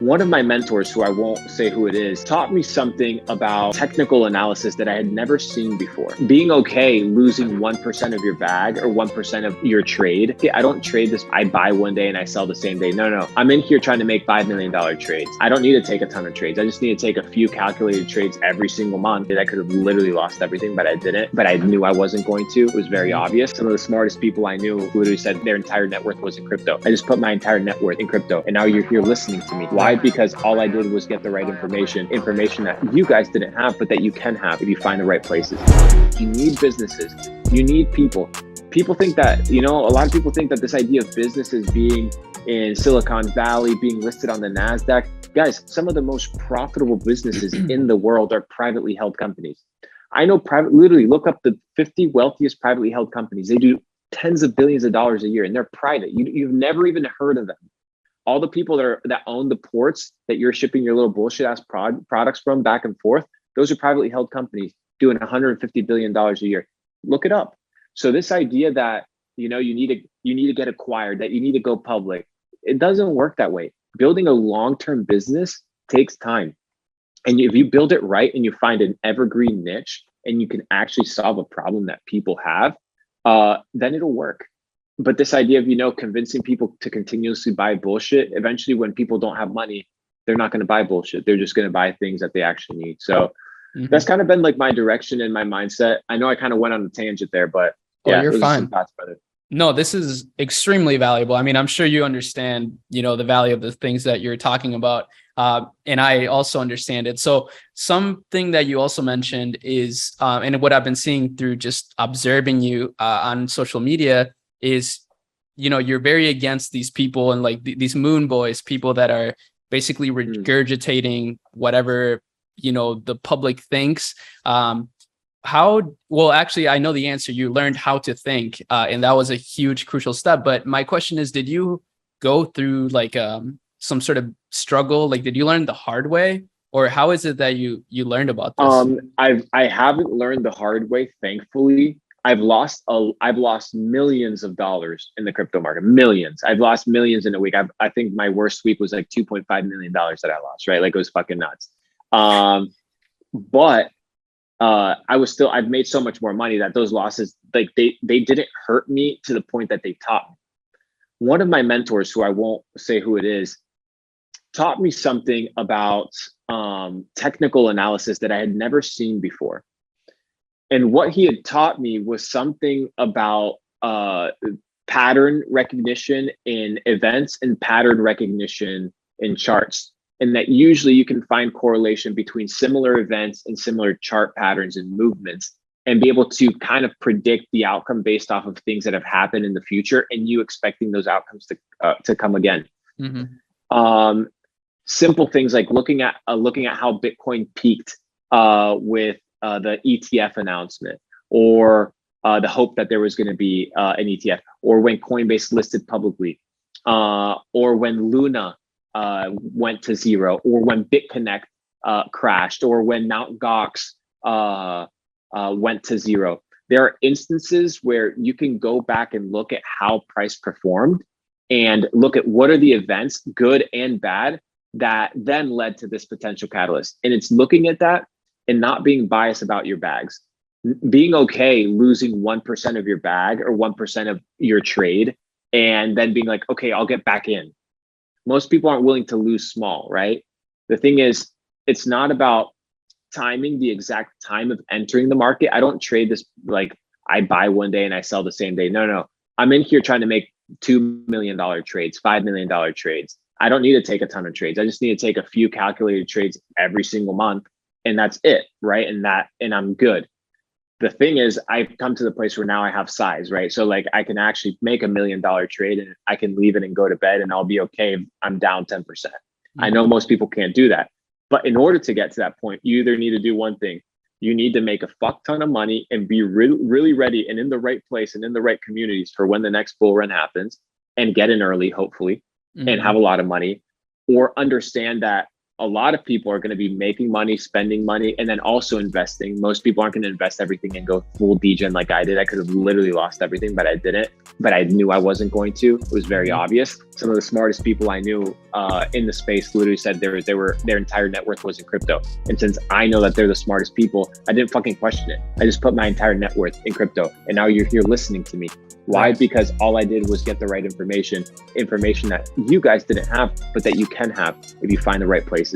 One of my mentors, who I won't say who it is, taught me something about technical analysis that I had never seen before. Being okay losing 1% of your bag or 1% of your trade. Okay, I don't trade this. I buy one day and I sell the same day. No. I'm in here trying to make $5 million trades. I don't need to take a ton of trades. I just need to take a few calculated trades every single month. I could have literally lost everything, but I didn't. But I knew I wasn't going to. It was very obvious. Some of the smartest people I knew literally said their entire net worth was in crypto. I just put my entire net worth in crypto. And now you're here listening to me. Why? Because all I did was get the right information that you guys didn't have, but that you can have if you find the right places. You need businesses. You need people. People think that, a lot of people think that this idea of businesses being in Silicon Valley, being listed on the NASDAQ, guys, some of the most profitable businesses in the world are privately held companies. I know literally look up the 50 wealthiest privately held companies. They do tens of billions of dollars a year and they're private. You've never even heard of them. All the people that own the ports that you're shipping your little bullshit ass products from back and forth, those are privately held companies doing $150 billion a year. Look it up. So this idea that, you need to get acquired, that you need to go public, it doesn't work that way. Building a long-term business takes time. And if you build it right and you find an evergreen niche and you can actually solve a problem that people have, then it'll work. But this idea of, convincing people to continuously buy bullshit, eventually when people don't have money, they're not going to buy bullshit. They're just going to buy things that they actually need. So that's kind of been like my direction and my mindset. I know I kind of went on a tangent there, but yeah, you're fine. No, this is extremely valuable. I mean, I'm sure you understand, the value of the things that you're talking about. And I also understand it. So something that you also mentioned is, and what I've been seeing through just observing you on social media is, you're very against these people and like these moon boys, people that are basically regurgitating whatever, the public thinks. Actually, I know the answer. You learned how to think, and that was a huge, crucial step. But my question is, did you go through like some sort of struggle? Like, did you learn the hard way? Or how is it that you learned about this? I haven't learned the hard way, thankfully. I've lost millions of dollars in the crypto market. Millions. I've lost millions in a week. I think my worst week was like $2.5 million that I lost, right? Like it was fucking nuts. But I've made so much more money that those losses, like they didn't hurt me to the point that they taught me. One of my mentors, who I won't say who it is, taught me something about technical analysis that I had never seen before. And what he had taught me was something about pattern recognition in events and pattern recognition in charts. And that usually you can find correlation between similar events and similar chart patterns and movements and be able to kind of predict the outcome based off of things that have happened in the future and you expecting those outcomes to come again. Simple things like looking at how Bitcoin peaked with the ETF announcement, or the hope that there was going to be an ETF, or when Coinbase listed publicly, or when Luna went to zero, or when BitConnect crashed, or when Mt. Gox went to zero. There are instances where you can go back and look at how price performed and look at what are the events, good and bad, that then led to this potential catalyst. And it's looking at that and not being biased about your bags. Being okay losing 1% of your bag or 1% of your trade, and then being like, okay, I'll get back in. Most people aren't willing to lose small, right? The thing is, it's not about timing the exact time of entering the market. I don't trade this like I buy one day and I sell the same day. No. I'm in here trying to make $2 million trades, $5 million trades. I don't need to take a ton of trades. I just need to take a few calculated trades every single month. And that's it, right? And I'm good. The thing is, I've come to the place where now I have size, right? So like I can actually make $1 million trade and I can leave it and go to bed and I'll be okay if I'm down 10%. I know most people can't do that. But in order to get to that point, you either need to do one thing. You need to make a fuck ton of money and be really ready and in the right place and in the right communities for when the next bull run happens, and get in early, hopefully, and have a lot of money, or understand that A lot of people are going to be making money, spending money, and then also investing. Most people aren't going to invest everything and go full degen like I did. I could have literally lost everything, but I didn't. But I knew I wasn't going to. It was very obvious. Some of the smartest people I knew in the space literally said their entire net worth was in crypto. And since I know that they're the smartest people, I didn't fucking question it. I just put my entire net worth in crypto. And now you're here listening to me. Why? Because all I did was get the right information that you guys didn't have, but that you can have if you find the right places.